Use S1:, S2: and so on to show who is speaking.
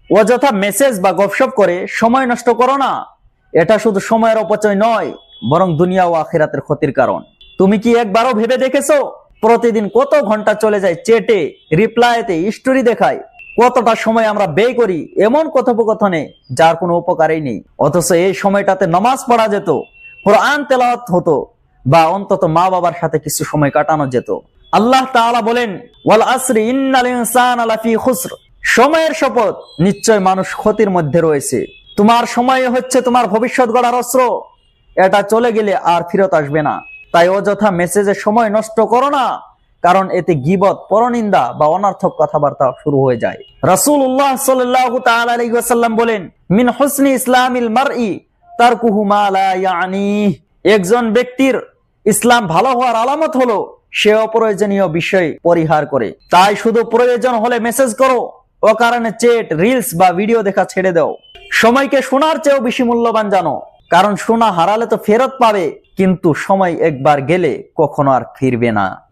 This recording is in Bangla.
S1: অযথা মেসেজ বা গপসপ করে সময় নষ্ট করো না। এটা শুধু সময়ের অপচয় নয়, বরং দুনিয়া ও আখিরাতের ক্ষতির কারণ। তুমি কি একবারও ভেবে দেখেছো প্রতিদিন কত ঘন্টা চলে যায় চেটে, রিপ্লাইতে, স্টোরি দেখায়? কতটা সময় আমরা ব্যয় করি এমন কথোপকথনে যার কোনো উপকারই নেই। অথচ এই সময়টাতে নামাজ পড়া যেত, কোরআন তেলাওয়াত হতো, বা অন্তত মা বাবার সাথে কিছু সময় কাটানো যেত। আল্লাহ তাআলা বলেন, ওয়াল আসরি ইন্নাল ইনসানা লাফি খুসর, সময়ের শপথ, নিশ্চয় মানুষ ক্ষতির মধ্যে রয়েছে। তোমার সময় হচ্ছে তোমার ভবিষ্যৎ গড়ার অস্ত্র। এটা চলে গেলে আর ফেরত আসবে না। তাই অযথা মেসেজে সময় নষ্ট করো না, কারণ এতে গীবত, পরনিন্দা বা অনর্থক কথাবার্তা শুরু হয়ে যায়। রাসূলুল্লাহ সাল্লাল্লাহু তাআলা আলাইহি ওয়াসাল্লাম বলেন, মিন হুসনি ইসলামিল মারই তারকুহু মা লা ইয়ানি, একজন ব্যক্তির ইসলাম ভালো হওয়ার আলামত হলো সে অপ্রয়োজনীয় বিষয় পরিহার করে। তাই শুধু প্রয়োজন হলে মেসেজ করো, অকারণে চ্যাট, রিলস বা ভিডিও দেখা ছেড়ে দাও। সময়কে সোনার চেয়েও বেশি মূল্যবান জানো, কারণ সোনা হারালে তো ফেরত পাবে, কিন্তু সময় একবার গেলে কখনো আর ফিরবে না।